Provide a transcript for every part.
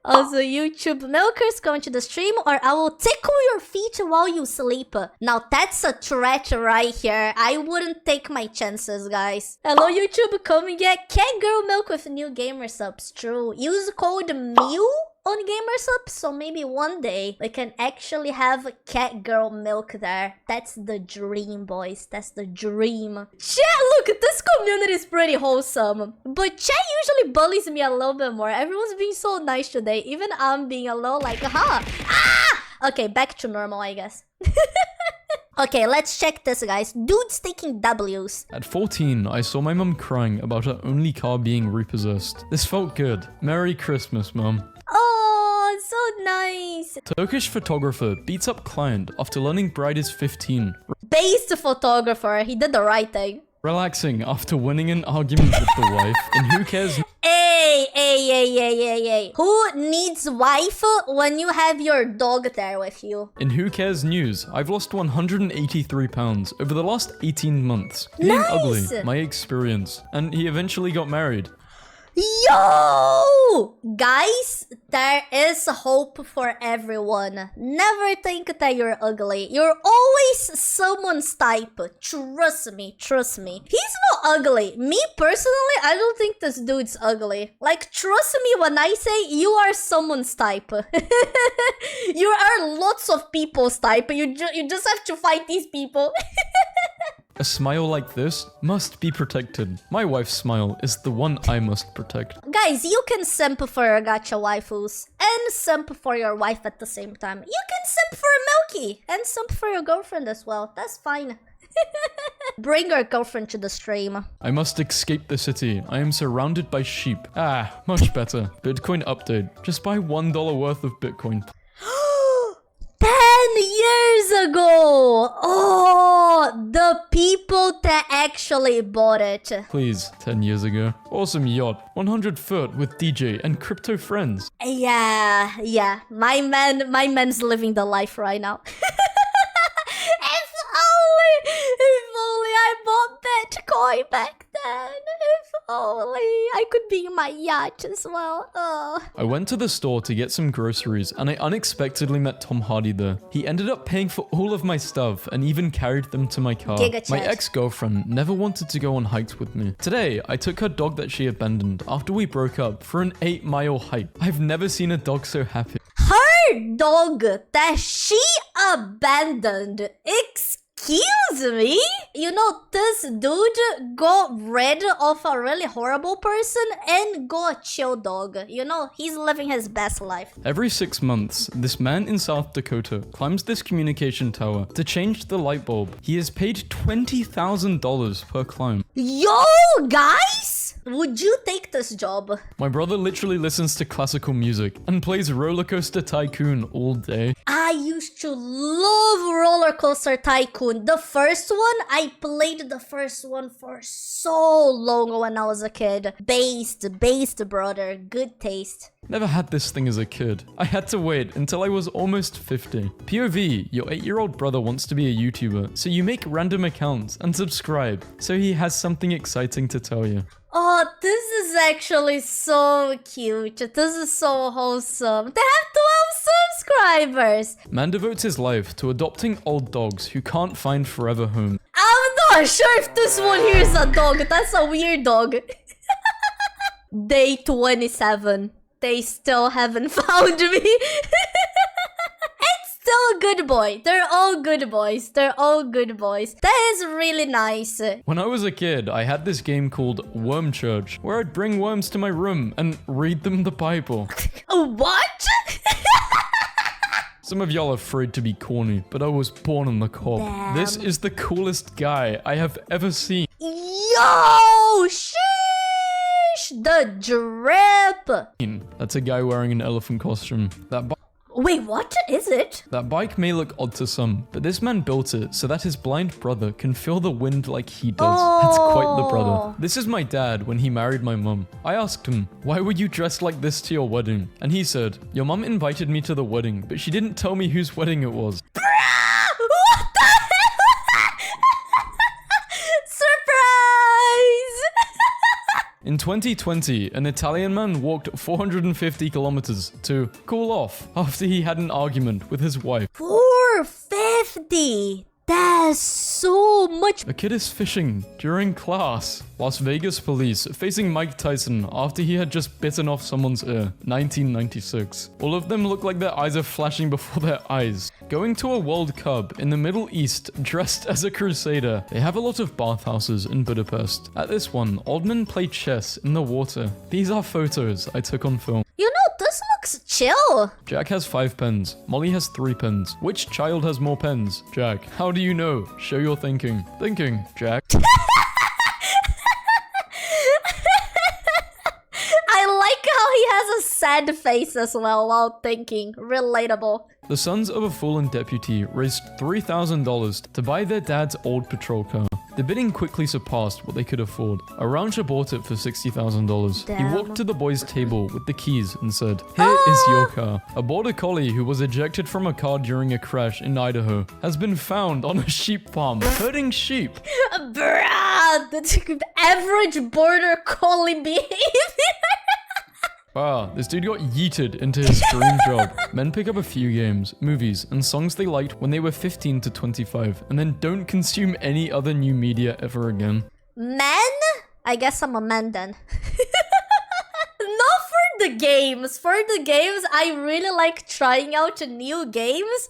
Also, YouTube milkers coming to the stream, or I will tickle your feet while you sleep. Now, that's a threat right here. I wouldn't take my chances, guys. Hello, YouTube. Come and get cat girl milk with new gamer subs. True. Use code Mew on gamer subs, so maybe one day we can actually have cat girl milk there. That's the dream, boys. That's the dream. Chat, look, this community is pretty wholesome, but chat usually bullies me a little bit more. Everyone's being so nice today. Even I'm being a little like, aha! Ah! Okay, back to normal, I guess. Okay, let's check this, guys. Dude's taking W's. At 14, I saw my mum crying about her only car being repossessed. This felt good. Merry Christmas, mum. Oh, so nice. Turkish photographer beats up client after learning bride is 15. Based photographer, he did the right thing. Relaxing after winning an argument with the wife. And who cares? Hey. Who needs wife when you have your dog there with you? In Who Cares News, I've lost 183 pounds over the last 18 months. Being ugly, my experience. And he eventually got married. Yo! Guys, there is hope for everyone. Never think that you're ugly. You're always someone's type. Trust me. He's not ugly. Me, personally, I don't think this dude's ugly. Like, trust me when I say you are someone's type. You are lots of people's type. You just have to fight these people. A smile like this must be protected. My wife's smile is the one I must protect. Guys, you can simp for your gacha waifus and simp for your wife at the same time. You can simp for Milky and simp for your girlfriend as well. That's fine. Bring your girlfriend to the stream. I must escape the city. I am surrounded by sheep. Ah, much better. Bitcoin update. Just buy $1 worth of Bitcoin. 10 years ago! Oh, the people that actually bought it. Please, 10 years ago. Awesome yacht, 100 foot with DJ and crypto friends. Yeah. My man's living the life right now. If only I bought Bitcoin back then. If only I could be in my yacht as well. Oh. I went to the store to get some groceries and I unexpectedly met Tom Hardy there. He ended up paying for all of my stuff and even carried them to my car. My ex-girlfriend never wanted to go on hikes with me. Today, I took her dog that she abandoned after we broke up for an 8-mile hike. I've never seen a dog so happy. Her dog that she abandoned. Excuse me? You know, this dude got rid of a really horrible person and got a chill dog. You know, he's living his best life. Every 6 months, this man in South Dakota climbs this communication tower to change the light bulb. He is paid $20,000 per climb. Yo, guys! Would you take this job? My brother literally listens to classical music and plays Roller Coaster Tycoon all day. I used to love Roller Coaster Tycoon. The first one, I played the first one for so long when I was a kid. Based, brother. Good taste. Never had this thing as a kid. I had to wait until I was almost 50. POV, your 8-year-old brother wants to be a YouTuber, so you make random accounts and subscribe, so he has something exciting to tell you. Oh, this is actually so cute. This is so wholesome. They have 12 subscribers. Man devotes his life to adopting old dogs who can't find forever home. I'm not sure if this one here is a dog. That's a weird dog. Day 27. They still haven't found me. Still a good boy. They're all good boys. That is really nice. When I was a kid, I had this game called Worm Church, where I'd bring worms to my room and read them the Bible. What? Some of y'all are afraid to be corny, but I was born on the cob. Damn. This is the coolest guy I have ever seen. Yo, sheesh, the drip. That's a guy wearing an elephant costume. Wait, what is it? That bike may look odd to some, but this man built it so that his blind brother can feel the wind like he does. Oh. That's quite the brother. This is my dad when he married my mum. I asked him, why were you dressed like this to your wedding? And he said, your mum invited me to the wedding, but she didn't tell me whose wedding it was. What the hell? Surprise! In 2020, an Italian man walked 450 kilometers to cool off after he had an argument with his wife. 450! That's so much. A kid is fishing during class. Las Vegas police facing Mike Tyson after he had just bitten off someone's ear. 1996. All of them look like their eyes are flashing before their eyes. Going to a World Cup in the Middle East dressed as a crusader. They have a lot of bathhouses in Budapest. At this one, old men play chess in the water. These are photos I took on film. You know, this looks chill. Jack has 5 pens. Molly has 3 pens. Which child has more pens? Jack. How do you know? Show your thinking. Thinking, Jack. I like how he has a sad face as well while thinking. Relatable. The sons of a fallen deputy raised $3,000 to buy their dad's old patrol car. The bidding quickly surpassed what they could afford. A rancher bought it for $60,000. He walked to the boys' table with the keys and said, "Here is your car." A border collie who was ejected from a car during a crash in Idaho has been found on a sheep farm herding sheep. Bruh, the average border collie behavior. Wow, this dude got yeeted into his dream job. Men pick up a few games, movies, and songs they liked when they were 15 to 25, and then don't consume any other new media ever again. Men? I guess I'm a man then. Not for the games. For the games, I really like trying out new games.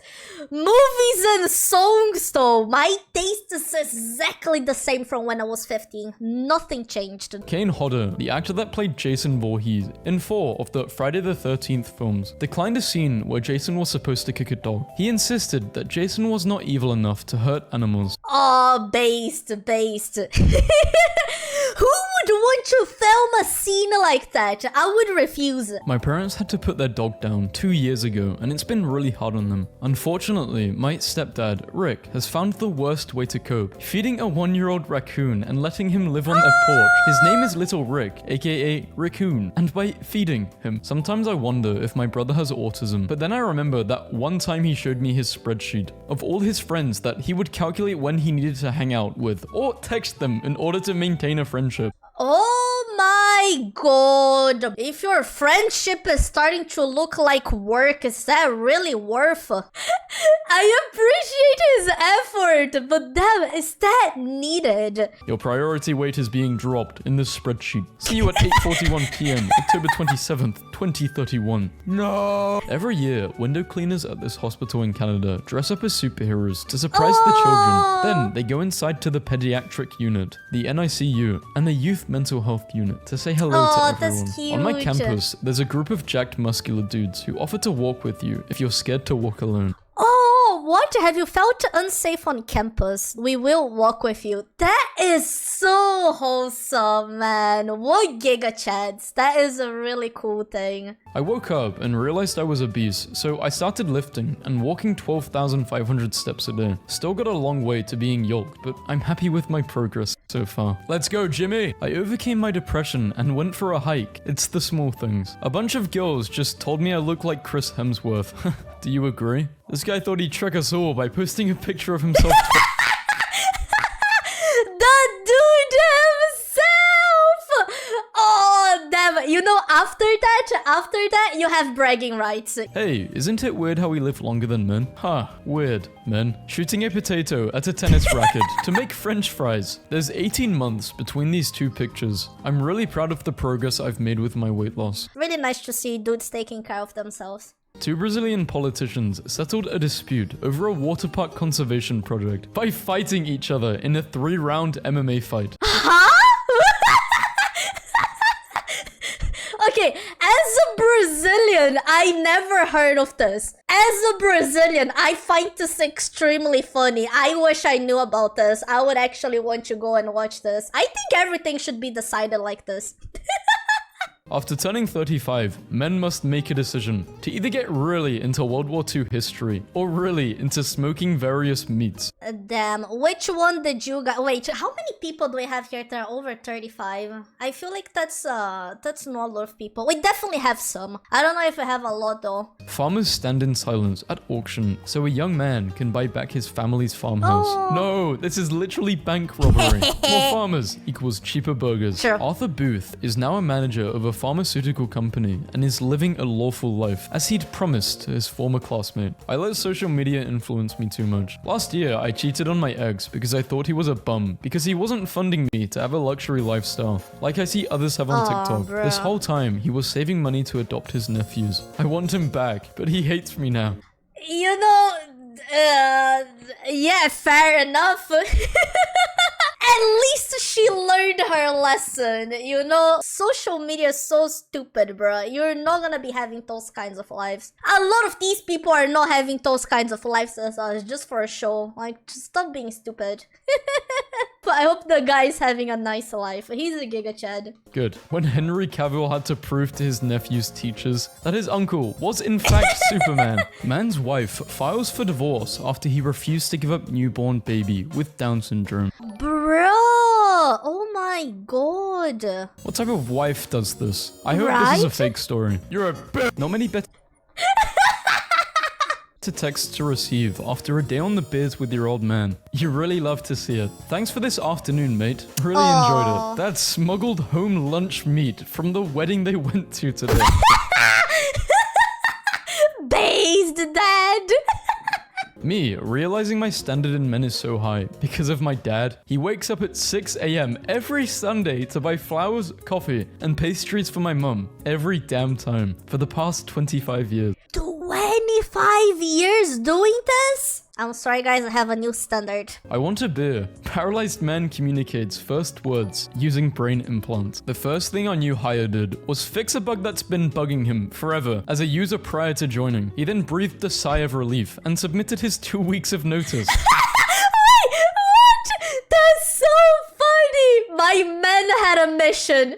Movies and songs though. My taste is exactly the same from when I was 15. Nothing changed. Kane Hodder, the actor that played Jason Voorhees in 4 of the Friday the 13th films, declined a scene where Jason was supposed to kick a dog. He insisted that Jason was not evil enough to hurt animals. Oh, based. Who would want to film a scene like that? I would refuse. My parents had to put their dog down 2 years ago, and it's been really hard on them. Unfortunately, my stepdad, Rick, has found the worst way to cope, feeding a 1-year-old raccoon and letting him live on their porch. His name is Little Rick, aka Raccoon, and by feeding him, sometimes I wonder if my brother has autism, but then I remember that one time he showed me his spreadsheet of all his friends that he would calculate when he needed to hang out with, or text them in order to maintain a friendship. Oh my god. If your friendship is starting to look like work, is that really worth? I appreciate his effort, but damn, is that needed? Your priority weight is being dropped in this spreadsheet. See you at 8:41 p.m. October 27th, 2031. No! Every year, window cleaners at this hospital in Canada dress up as superheroes to surprise the children. Then they go inside to the pediatric unit, the NICU, and the youth mental health unit to say hello to everyone. That's cute. On my campus, there's a group of jacked muscular dudes who offer to walk with you if you're scared to walk alone. Oh, what? Have you felt unsafe on campus? We will walk with you. That is so wholesome, man. What giga chads. That is a really cool thing. I woke up and realized I was obese, so I started lifting and walking 12,500 steps a day. Still got a long way to being yoked, but I'm happy with my progress so far. Let's go, Jimmy! I overcame my depression and went for a hike. It's the small things. A bunch of girls just told me I look like Chris Hemsworth. Do you agree? This guy thought he'd trick us all by posting a picture of himself. The dude himself! Oh, damn. You know, after that, you have bragging rights. Hey, isn't it weird how we live longer than men? Huh, weird, men. Shooting a potato at a tennis racket to make French fries. There's 18 months between these 2 pictures. I'm really proud of the progress I've made with my weight loss. Really nice to see dudes taking care of themselves. 2 Brazilian politicians settled a dispute over a water park conservation project by fighting each other in a 3-round MMA fight. Huh? Okay, as a Brazilian, I never heard of this. As a Brazilian, I find this extremely funny. I wish I knew about this. I would actually want to go and watch this. I think everything should be decided like this. After turning 35, men must make a decision to either get really into World War II history or really into smoking various meats. Damn, which one did you guys... Wait, how many people do we have here that are over 35? I feel like that's not a lot of people. We definitely have some. I don't know if we have a lot though. Farmers stand in silence at auction so a young man can buy back his family's farmhouse. Oh. No, this is literally bank robbery. More farmers equals cheaper burgers. Sure. Arthur Booth is now a manager of a pharmaceutical company and is living a lawful life as he'd promised to his former classmate. I let social media influence me too much. Last year, I cheated on my ex because I thought he was a bum because he wasn't funding me to have a luxury lifestyle like I see others have on TikTok. Bruh. This whole time, he was saving money to adopt his nephews. I want him back, but he hates me now. You know, yeah, fair enough. At least she learned her lesson, you know? Social media is so stupid, bruh. You're not gonna be having those kinds of lives. A lot of these people are not having those kinds of lives as us, just for a show. Like, just stop being stupid. But I hope the guy's having a nice life. He's a Giga Chad. Good. When Henry Cavill had to prove to his nephew's teachers that his uncle was in fact Superman. Man's wife files for divorce after he refused to give up newborn baby with Down syndrome. Bro! Oh my god. What type of wife does this? I hope this is a fake story. You're a bitch. Not many better to text to receive after a day on the beers with your old man. You really love to see it. Thanks for this afternoon, mate. Really enjoyed it. That smuggled home lunch meat from the wedding they went to today. Based, Dad. Me, realizing my standard in men is so high because of my dad. He wakes up at 6 a.m. every Sunday to buy flowers, coffee, and pastries for my mum every damn time for the past 25 years. 25 years doing this? I'm sorry guys, I have a new standard. I want a beer. Paralyzed man communicates first words using brain implants. The first thing our new hire did was fix a bug that's been bugging him forever as a user prior to joining. He then breathed a sigh of relief and submitted his 2 weeks of notice. Wait, what? That's so funny! My man had a mission.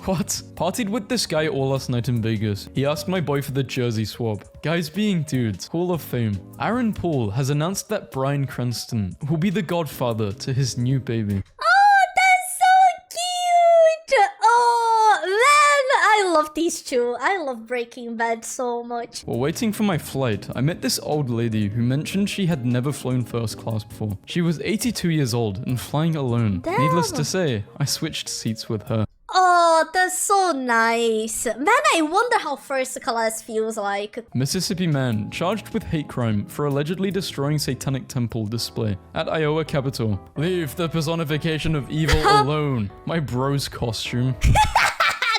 What? Partied with this guy all last night in Vegas. He asked my boy for the jersey swap. Guys being dudes, Hall of Fame. Aaron Paul has announced that Bryan Cranston will be the godfather to his new baby. Oh, that's so cute! Oh, man, I love these two. I love Breaking Bad so much. While waiting for my flight, I met this old lady who mentioned she had never flown first class before. She was 82 years old and flying alone. Damn. Needless to say, I switched seats with her. Oh, that's so nice. Man, I wonder how first class feels like. Mississippi man charged with hate crime for allegedly destroying satanic temple display at Iowa Capitol. Leave the personification of evil alone. My bro's costume.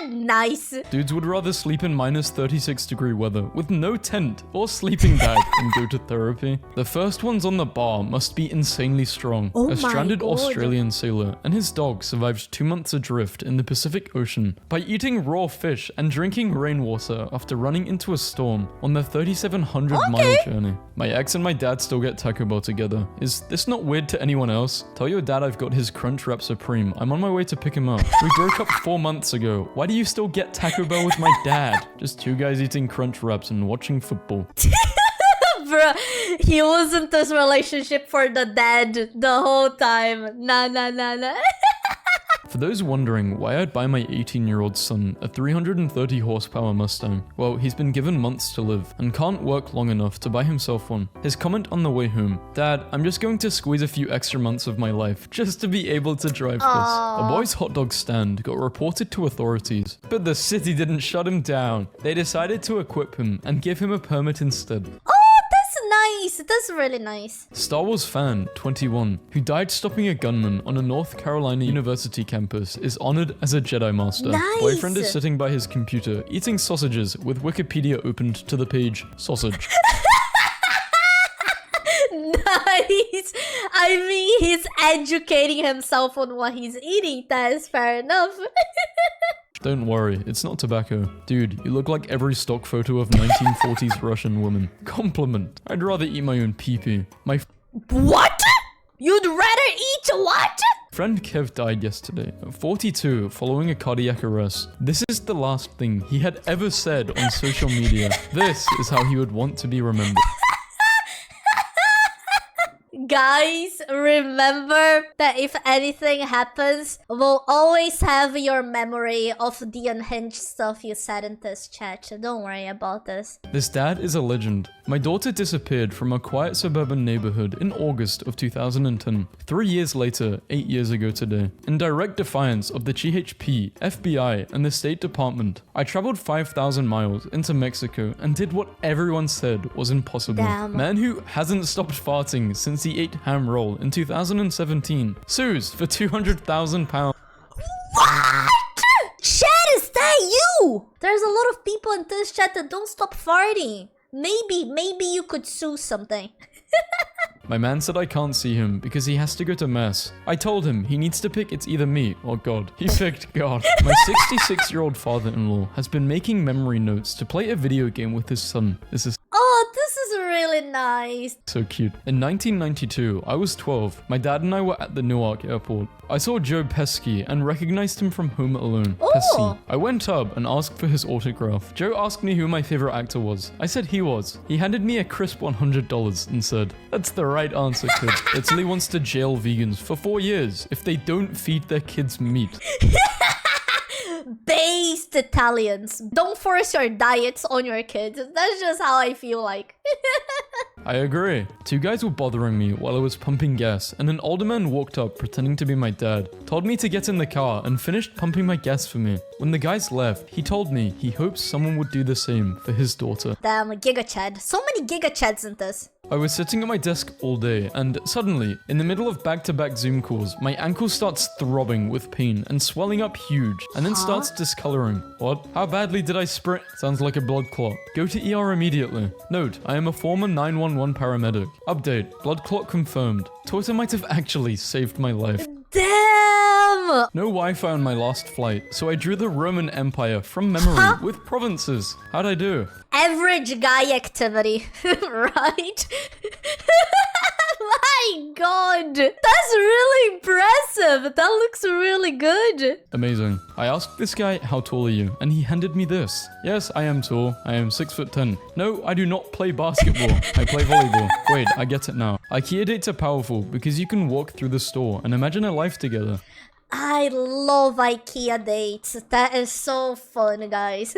Nice. Dudes would rather sleep in minus 36-degree weather with no tent or sleeping bag than go to therapy. The first ones on the bar must be insanely strong. Oh A stranded my God. Australian sailor and his dog survived 2 months adrift in the Pacific Ocean by eating raw fish and drinking rainwater after running into a storm on the 3,700-mile journey. My ex and my dad still get Taco Bell together. Is this not weird to anyone else? Tell your dad I've got his Crunchwrap Supreme. I'm on my way to pick him up. We broke up 4 months ago. Why do you still get Taco Bell with my dad? Just two guys eating Crunch Wraps and watching football. Bruh, he was in this relationship for the dad the whole time. Nah. For those wondering why I'd buy my 18-year-old son a 330 horsepower Mustang, well, he's been given months to live and can't work long enough to buy himself one. His comment on the way home, "Dad, I'm just going to squeeze a few extra months of my life just to be able to drive this." A boy's hot dog stand got reported to authorities, but the city didn't shut him down. They decided to equip him and give him a permit instead. Nice. That's really nice. Star Wars fan, 21, who died stopping a gunman on a North Carolina University campus, is honored as a Jedi Master. Nice. Boyfriend is sitting by his computer, eating sausages with Wikipedia opened to the page, sausage. Nice. I mean, he's educating himself on what he's eating. That's fair enough. Don't worry, it's not tobacco. Dude, you look like every stock photo of 1940s Russian woman. Compliment. I'd rather eat my own pee-pee. What? You'd rather eat what? Friend Kev died yesterday at 42 following a cardiac arrest. This is the last thing he had ever said on social media. This is how he would want to be remembered. Guys, remember that if anything happens, we'll always have your memory of the unhinged stuff you said in this chat. Don't worry about this. This dad is a legend. My daughter disappeared from a quiet suburban neighborhood in August of 2010. 3 years later, 8 years ago today, in direct defiance of the GHP, FBI, and the State Department, I traveled 5,000 miles into Mexico and did what everyone said was impossible. Damn. Man who hasn't stopped farting since he ate ham roll in 2017 sues for £200,000. What? Chat, is that you? There's a lot of people in this chat that don't stop farting. Maybe you could sue something. My man said I can't see him because he has to go to mass. I told him he needs to pick it's either me or God. He picked God. My 66-year-old father-in-law has been making memory notes to play a video game with his son. This is This is really nice. so cute. In 1992, I was 12. My dad and I were at the Newark airport. I saw Joe Pesci and recognized him from Home Alone. Oh. Pesci. I went up and asked for his autograph. Joe asked me who my favorite actor was. I said he was. He handed me a crisp $100 and said, "That's the right answer, kid. Italy wants to jail vegans for 4 years if they don't feed their kids meat." Based Italians. Don't force your diets on your kids. That's just how I feel like. I agree. 2 guys were bothering me while I was pumping gas, and an older man walked up pretending to be my dad, told me to get in the car, and finished pumping my gas for me. When the guys left, he told me he hopes someone would do the same for his daughter. Damn, Giga Chad. So many Giga Chads in this. I was sitting at my desk all day, and suddenly, in the middle of back-to-back Zoom calls, my ankle starts throbbing with pain and swelling up huge, and then starts discoloring. What? How badly did I sprint? Sounds like a blood clot. Go to ER immediately. Note, I am a former 911 paramedic. Update, blood clot confirmed. Twitter might have actually saved my life. Damn! No Wi-Fi on my last flight, so I drew the Roman Empire from memory with provinces. How'd I do? Average guy activity, right? My god! That's really impressive! That looks really good! Amazing. I asked this guy, "How tall are you?" and he handed me this. Yes, I am tall. I am 6'10". No, I do not play basketball. I play volleyball. Wait, I get it now. IKEA dates are powerful because you can walk through the store and imagine a life together. I love IKEA dates. That is so fun, guys.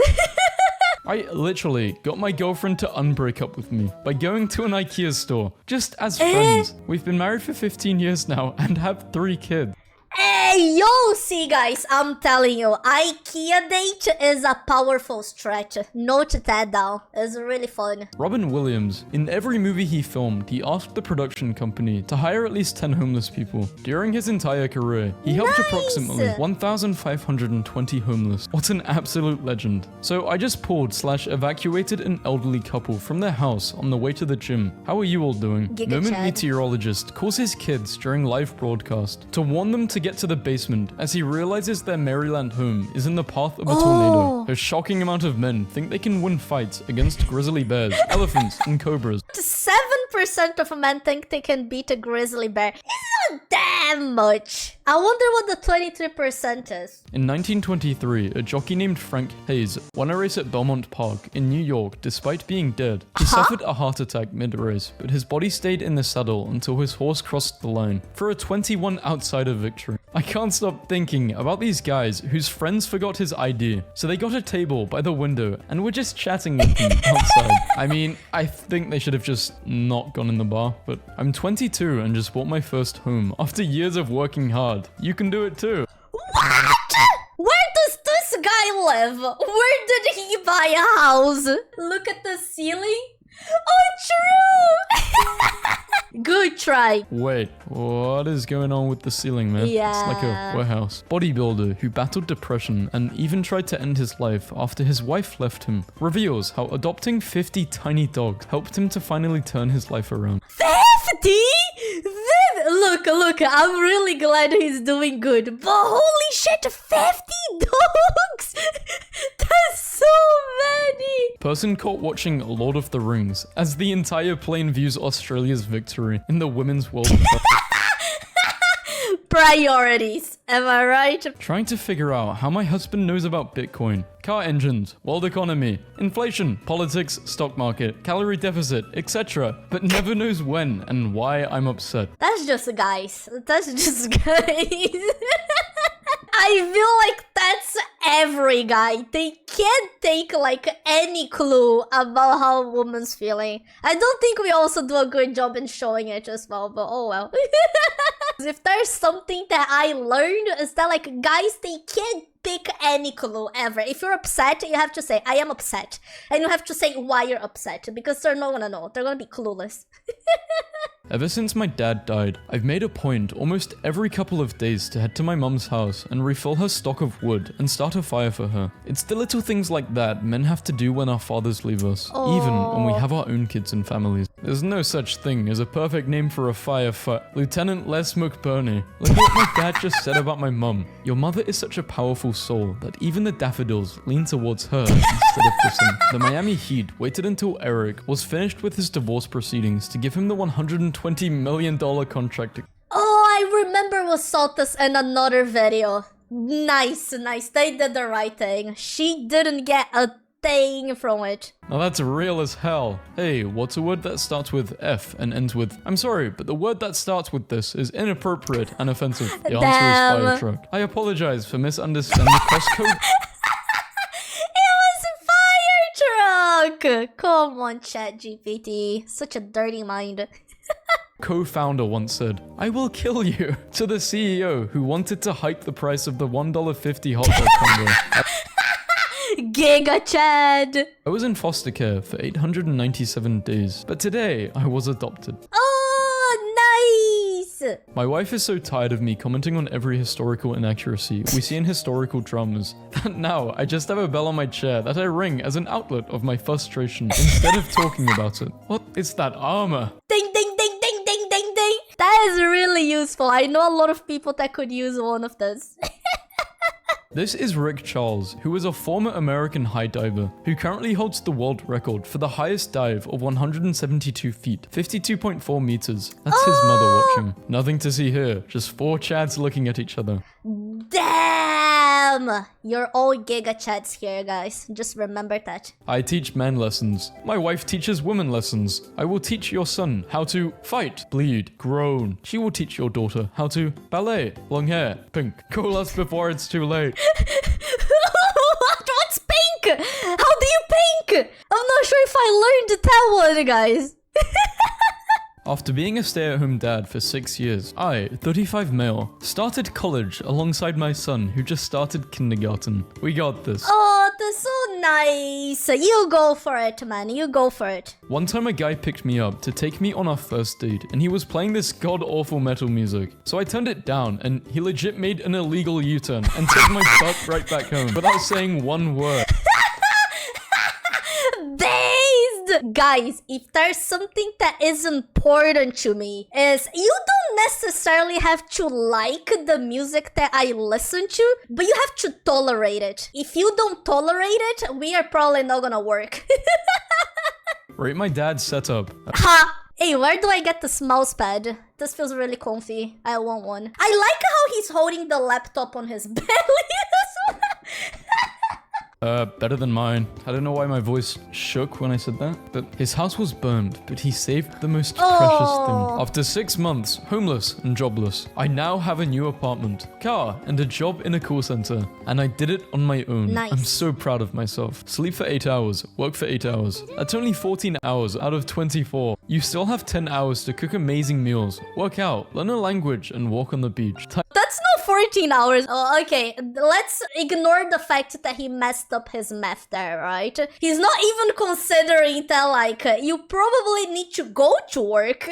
I literally got my girlfriend to unbreak up with me by going to an IKEA store, just as friends. We've been married for 15 years now and have 3 kids. Hey, yo, see guys, I'm telling you, IKEA date is a powerful stretch. Note that down. It's really fun. Robin Williams, in every movie he filmed, he asked the production company to hire at least 10 homeless people. During his entire career, he helped approximately 1,520 homeless. What an absolute legend. So I just pulled/evacuated an elderly couple from their house on the way to the gym. How are you all doing? Giga Moment Chad. meteorologist calls his kids during live broadcast to warn them to get to the basement as he realizes their Maryland home is in the path of a tornado. A shocking amount of men think they can win fights against grizzly bears, elephants, and cobras. 7% of men think they can beat a grizzly bear. It's not that much. I wonder what the 23% is. In 1923, a jockey named Frank Hayes won a race at Belmont Park in New York despite being dead. He suffered a heart attack mid-race, but his body stayed in the saddle until his horse crossed the line for a 21 outsider victory. I can't stop thinking about these guys whose friends forgot his ID, so they got a table by the window and were just chatting with him outside. I mean, I think they should have just not gone in the bar, but I'm 22 and just bought my first home after years of working hard. You can do it too. What? Where does this guy live? Where did he buy a house? Look at the ceiling. Oh, true! Good try. Wait, what is going on with the ceiling, man? Yeah. It's like a warehouse. Bodybuilder who battled depression and even tried to end his life after his wife left him reveals how adopting 50 tiny dogs helped him to finally turn his life around. 50? Look, I'm really glad he's doing good. But holy shit, 50 dogs? That's so many. Person caught watching Lord of the Rings as the entire plane views Australia's victory in the Women's World Cup. Priorities, am I right? Trying to figure out how my husband knows about Bitcoin, car engines, world economy, inflation, politics, stock market, calorie deficit, etc. But never knows when and why I'm upset. That's just guys. That's just guys. I feel like that's every guy. They can't take like any clue about how a woman's feeling. I don't think we also do a good job in showing it as well, but oh well. If there's something that I learned is that like guys, they can't pick any clue ever. If you're upset, you have to say, I am upset. And you have to say why you're upset because they're not gonna know. They're gonna be clueless. Ever since my dad died, I've made a point almost every couple of days to head to my mum's house and refill her stock of wood and start a fire for her. It's the little things like that men have to do when our fathers leave us, even when we have our own kids and families. There's no such thing as a perfect name for a firefighter. Lieutenant Les McBurney. Look at what my dad just said about my mum. Your mother is such a powerful soul that even the daffodils lean towards her instead of Kristen. The Miami Heat waited until Eric was finished with his divorce proceedings to give him the $120 million contract. Oh, I remember we saw this in another video. Nice, nice. They did the right thing. She didn't get a thing from it. Now that's real as hell. Hey, what's a word that starts with F and ends with... I'm sorry, but the word that starts with this is inappropriate and offensive. The answer is fire truck. I apologize for misunderstanding the cost code. Truck! Come on, ChatGPT. Such a dirty mind. Co-founder once said, I will kill you, to the CEO who wanted to hike the price of the $1.50 hot dog combo. Giga Chad! I was in foster care for 897 days, but today I was adopted. Oh, nice! My wife is so tired of me commenting on every historical inaccuracy we see in historical dramas that now I just have a bell on my chair that I ring as an outlet of my frustration instead of talking about it. What is that armor? Ding, ding, ding, ding, ding, ding, ding! That is really useful. I know a lot of people that could use one of this. This is Rick Charles, who is a former American high diver who currently holds the world record for the highest dive of 172 feet, 52.4 meters. That's his mother watching. Nothing to see here, just four Chads looking at each other. Damn! You're all Giga Chads here, guys. Just remember that. I teach men lessons. My wife teaches women lessons. I will teach your son how to fight, bleed, groan. She will teach your daughter how to ballet, long hair, pink. Call us before it's too late. What's pink? How do you pink? I'm not sure if I learned that one, guys. After being a stay-at-home dad for 6 years, I, 35 male, started college alongside my son who just started kindergarten. We got this. Oh, that's so nice. You go for it, man. You go for it. One time a guy picked me up to take me on our first date and he was playing this god-awful metal music. So I turned it down and he legit made an illegal U-turn and took my butt right back home without saying one word. Guys, if there's something that is important to me is you don't necessarily have to like the music that I listen to, but you have to tolerate it. If you don't tolerate it, we are probably not gonna work. Rate my dad's setup. Ha! Hey, where do I get this mouse pad? This feels really comfy. I want one. I like how he's holding the laptop on his belly as well. Better than mine. I don't know why my voice shook when I said that, but his house was burned, but he saved the most precious thing. After 6 months, homeless and jobless, I now have a new apartment, car, and a job in a call center. And I did it on my own. Nice. I'm so proud of myself. Sleep for 8 hours, work for 8 hours. That's only 14 hours out of 24. You still have 10 hours to cook amazing meals, work out, learn a language, and walk on the beach. That's not 14 hours. Oh, okay. Let's ignore the fact that he messed up his math there, right? He's not even considering that, like, you probably need to go to work.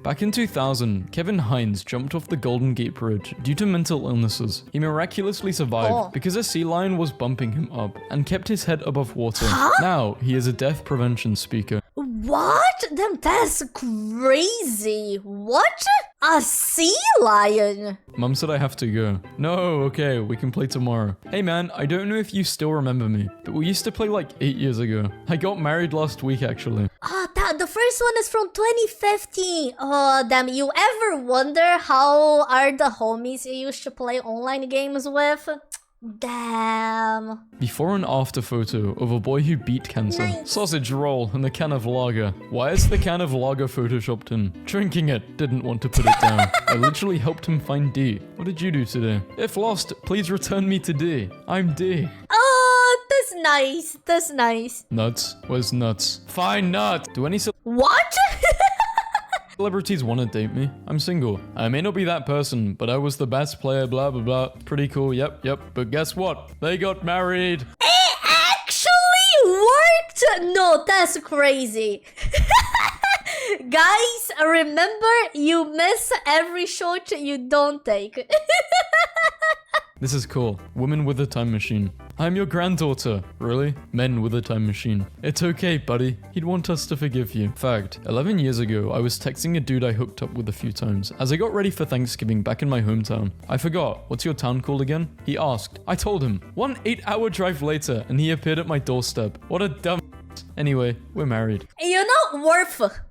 Back in 2000, Kevin Hines jumped off the Golden Gate Bridge due to mental illnesses. He miraculously survived because a sea lion was bumping him up and kept his head above water. Now, he is a death prevention speaker. What? Damn, that's crazy. What? A sea lion? Mum said I have to go. No, okay, we can play tomorrow. Hey man, I don't know if you still remember me, but we used to play like 8 years ago. I got married last week actually. Ah, the first one is from 2015. Oh, damn. You ever wonder how are the homies you used to play online games with? Damn. Before and after photo of a boy who beat cancer. Nice. Sausage roll and the can of lager. Why is the can of lager photoshopped in? Drinking it, didn't want to put it down. I literally helped him find D. What did you do today? If lost, please return me to D. I'm D. Oh, that's nice. That's nice. Nuts? Where's nuts? Fine nut. Do any What? celebrities want to date me? I'm single. I may not be that person, but I was the best player, blah, blah, blah. Pretty cool, yep. But guess what? They got married. It actually worked! No, that's crazy. Guys, remember, you miss every shot you don't take. This is cool. Women with a time machine. I'm your granddaughter. Really? Men with a time machine. It's okay, buddy. He'd want us to forgive you. Fact, 11 years ago, I was texting a dude I hooked up with a few times as I got ready for Thanksgiving back in my hometown. I forgot. What's your town called again? He asked. I told him. 1 8-hour drive later, and he appeared at my doorstep. What a dumb. Anyway, we're married. You know,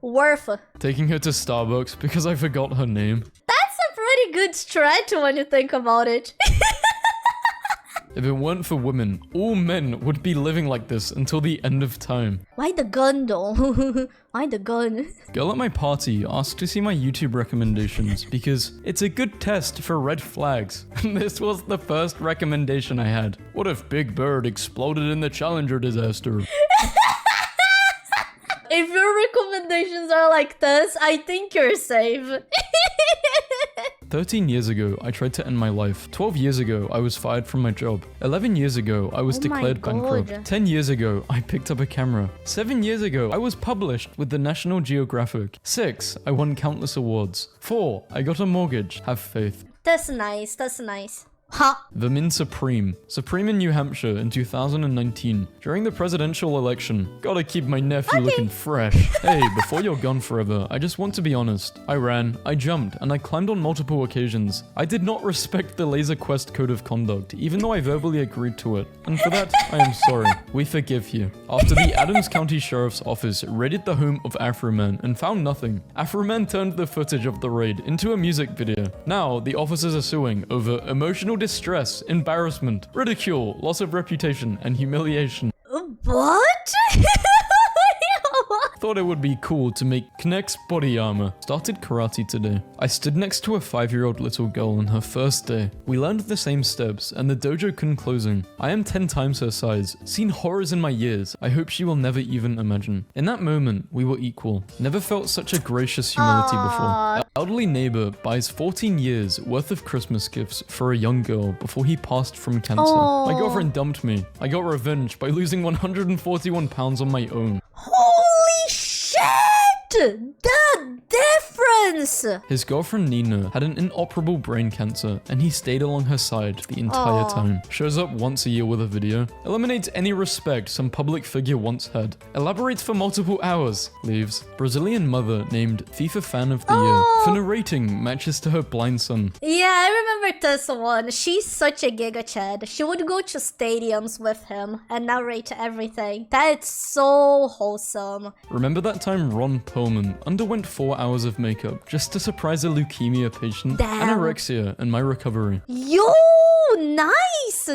worth. Taking her to Starbucks because I forgot her name. That's a pretty good stretch when you think about it. If it weren't for women, all men would be living like this until the end of time. Why the gun though? Why the gun? Girl at my party asked to see my YouTube recommendations because it's a good test for red flags. And this was the first recommendation I had. What if Big Bird exploded in the Challenger disaster? If your recommendations are like this, I think you're safe. 13 years ago, I tried to end my life. 12 years ago, I was fired from my job. 11 years ago, I was declared bankrupt. 10 years ago, I picked up a camera. 7 years ago, I was published with the National Geographic. 6, I won countless awards. 4, I got a mortgage. Have faith. That's nice, that's nice. Huh. The Min Supreme in New Hampshire in 2019 during the presidential election. Gotta keep my nephew looking fresh. Hey, before you're gone forever, I just want to be honest. I ran, I jumped, and I climbed on multiple occasions. I did not respect the Laser Quest code of conduct, even though I verbally agreed to it. And for that, I am sorry. We forgive you. After the Adams County Sheriff's Office raided the home of Afro-Man and found nothing, Afro-Man turned the footage of the raid into a music video. Now, the officers are suing over emotional distress, embarrassment, ridicule, loss of reputation, and humiliation. What? Thought it would be cool to make Kinect's body armor. Started karate today. I stood next to a 5-year-old little girl on her first day. We learned the same steps, and the dojo couldn't closing. I am 10 times her size, seen horrors in my years. I hope she will never even imagine. In that moment, we were equal. Never felt such a gracious humility before. Our elderly neighbor buys 14 years worth of Christmas gifts for a young girl before he passed from cancer. My girlfriend dumped me. I got revenge by losing 141 pounds on my own. Holy shit! The difference! His girlfriend Nina had an inoperable brain cancer, and he stayed along her side the entire time. Shows up once a year with a video. Eliminates any respect some public figure once had. Elaborates for multiple hours. Leaves. Brazilian mother named FIFA Fan of the Year for narrating matches to her blind son. Yeah, I remember this one. She's such a giga chad. She would go to stadiums with him and narrate everything. That's so wholesome. Remember that time Ron Perlman underwent 4 hours of makeup just to surprise a leukemia patient? Damn. Anorexia and my recovery. Yo, nice,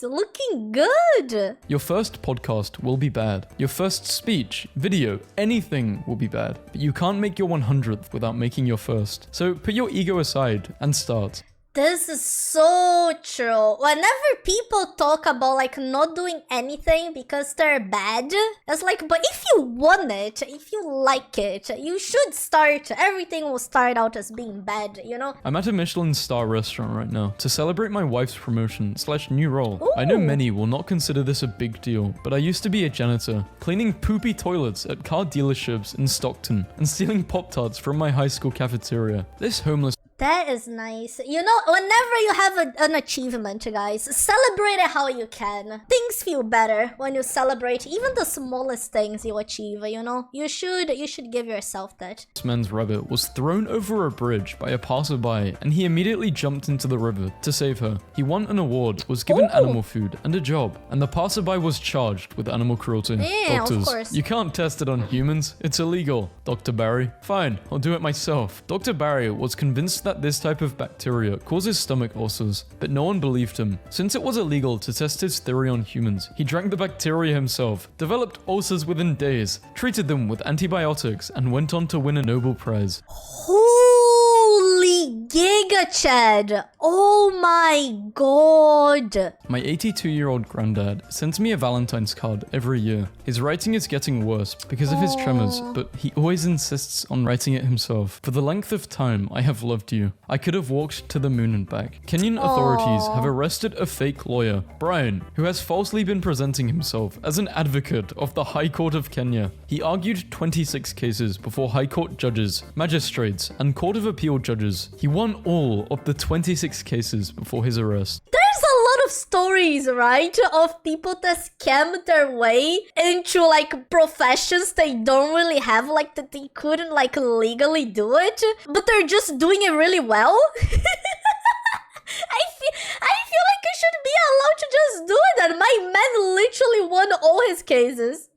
looking good. Your first podcast will be bad. Your first speech, video, anything will be bad. But you can't make your 100th without making your first. So put your ego aside and start. This is so true. Whenever people talk about like not doing anything because they're bad, it's like, but if you want it, if you like it, you should start. Everything will start out as being bad, you know? I'm at a Michelin star restaurant right now to celebrate my wife's promotion / new role. Ooh. I know many will not consider this a big deal, but I used to be a janitor, cleaning poopy toilets at car dealerships in Stockton and stealing Pop-Tarts from my high school cafeteria. This homeless That is nice. You know, whenever you have an achievement, guys, celebrate it how you can. Things feel better when you celebrate even the smallest things you achieve, you know? You should give yourself that. This man's rabbit was thrown over a bridge by a passerby, and he immediately jumped into the river to save her. He won an award, was given animal food and a job, and the passerby was charged with animal cruelty. Yeah, Doctors, of course. you can't test it on humans. It's illegal. Dr. Barry, fine, I'll do it myself. Dr. Barry was convinced that this type of bacteria causes stomach ulcers, but no one believed him. Since it was illegal to test his theory on humans, he drank the bacteria himself, developed ulcers within days, treated them with antibiotics, and went on to win a Nobel Prize. Holy Giga Chad! Oh my god! My 82-year-old granddad sends me a Valentine's card every year. His writing is getting worse because of his tremors, but he always insists on writing it himself. For the length of time I have loved you, I could have walked to the moon and back. Kenyan authorities have arrested a fake lawyer, Brian, who has falsely been presenting himself as an advocate of the High Court of Kenya. He argued 26 cases before High Court judges, magistrates, and Court of Appeal judges. He won all of the 26 cases before his arrest. There's a lot of stories, right, of people that scam their way into like professions they don't really have, like that they couldn't like legally do it, but they're just doing it really well. I feel like you should be allowed to just do that. My man literally won all his cases.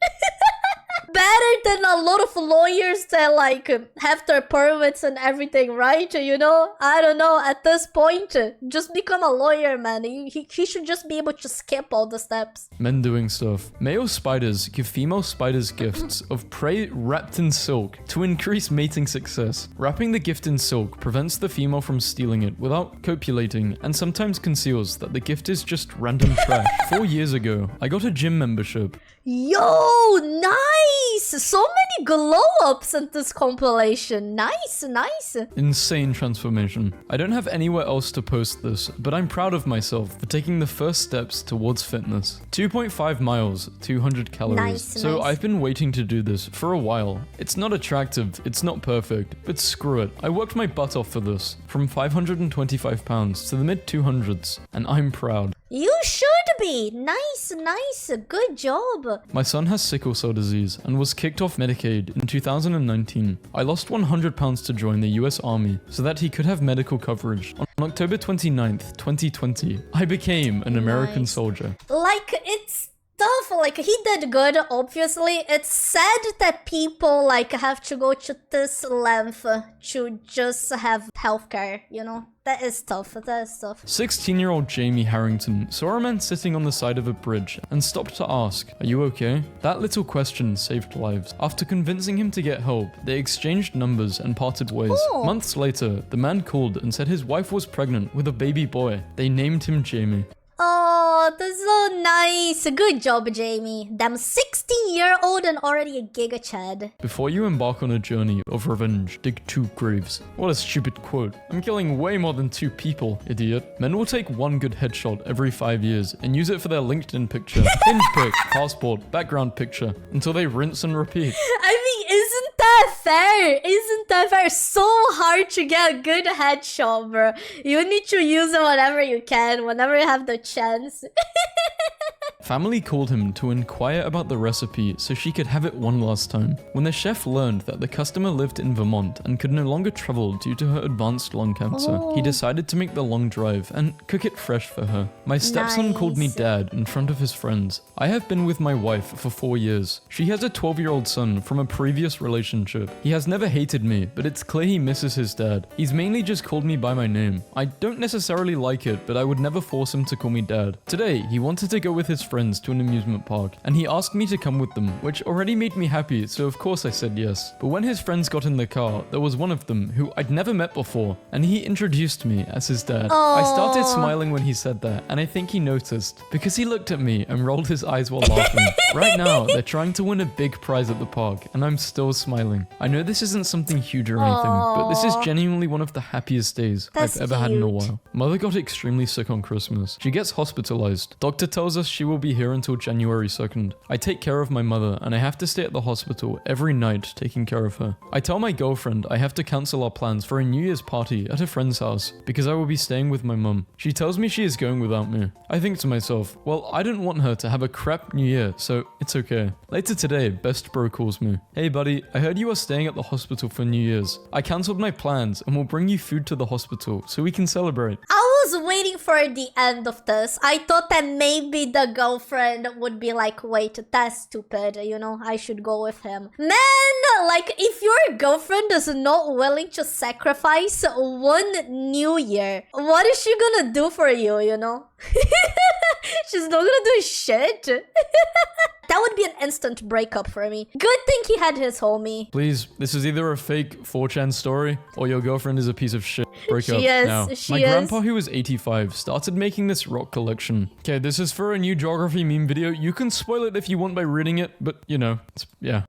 Better than a lot of lawyers that like have their permits and everything, right? You know, I don't know, at this point, just become a lawyer, man. He should just be able to skip all the steps. Men doing stuff. Male spiders give female spiders gifts of prey wrapped in silk to increase mating success. Wrapping the gift in silk prevents the female from stealing it without copulating, and sometimes conceals that the gift is just random trash. 4 years ago, I got a gym membership. Yo, nice! So many glow-ups in this compilation. Nice, nice. Insane transformation. I don't have anywhere else to post this, but I'm proud of myself for taking the first steps towards fitness. 2.5 miles, 200 calories. Nice, so nice. I've been waiting to do this for a while. It's not attractive, it's not perfect, but screw it. I worked my butt off for this, from 525 pounds to the mid-200s, and I'm proud. You should be. Nice, nice. Good job. My son has sickle cell disease and was kicked off Medicaid in 2019. I lost 100 pounds to join the US Army so that he could have medical coverage. On October 29th, 2020, I became an American soldier. Like, it's tough. Like, he did good, obviously. It's sad that people, like, have to go to this length to just have healthcare, you know? That is tough. That is tough. 16-year-old Jamie Harrington saw a man sitting on the side of a bridge and stopped to ask, "Are you okay?" That little question saved lives. After convincing him to get help, they exchanged numbers and parted ways. Months later, the man called and said his wife was pregnant with a baby boy. They named him Jamie. Oh, that's so nice. Good job, Jamie. Damn, 16-year-old and already a Giga Chad. Before you embark on a journey of revenge, dig 2 graves. What a stupid quote. I'm killing way more than 2 people, idiot. Men will take 1 good headshot every 5 years and use it for their LinkedIn picture, hinge pic, passport, background picture, until they rinse and repeat. I mean, isn't that fair? Isn't that fair? So hard to get a good headshot, bro. You need to use it whenever you can, whenever you have the chance. Family called him to inquire about the recipe so she could have it one last time. When the chef learned that the customer lived in Vermont and could no longer travel due to her advanced lung cancer, he decided to make the long drive and cook it fresh for her. My stepson called me dad in front of his friends. I have been with my wife for 4 years. She has a 12-year-old son from a previous relationship. He has never hated me, but it's clear he misses his dad. He's mainly just called me by my name. I don't necessarily like it, but I would never force him to call me dad. Today, he wanted to go with his friends to an amusement park, and he asked me to come with them, which already made me happy, so of course I said yes. But when his friends got in the car, there was one of them who I'd never met before, and he introduced me as his dad. I started smiling when he said that, and I think he noticed, because he looked at me and rolled his eyes while laughing. Right now, they're trying to win a big prize at the park, and I'm still smiling. I know this isn't something huge or anything, but this is genuinely one of the happiest days I've ever had in a while. Mother got extremely sick on Christmas. She gets hospitalized. Doctor tells us she will be here until January 2nd. I take care of my mother and I have to stay at the hospital every night taking care of her. I tell my girlfriend I have to cancel our plans for a New Year's party at a friend's house because I will be staying with my mum. She tells me she is going without me. I think to myself, well, I didn't want her to have a crap New Year, so it's okay. Later today, best bro calls me. Hey buddy, I heard you are staying at the hospital for New Year's. I cancelled my plans and will bring you food to the hospital so we can celebrate. I was waiting for the end of this. I thought that maybe the girlfriend would be like, wait, that's stupid, you know, I should go with him. Man, like, if your girlfriend is not willing to sacrifice one New Year, what is she gonna do for you, you know? She's not gonna do shit. That would be an instant breakup for me. Good thing he had his homie. Please, this is either a fake 4chan story or your girlfriend is a piece of shit. Break up She is. now. She My is. grandpa, who was 85, started making this rock collection. Okay, this is for a new geography meme video. You can spoil it if you want by reading it, but you know, yeah.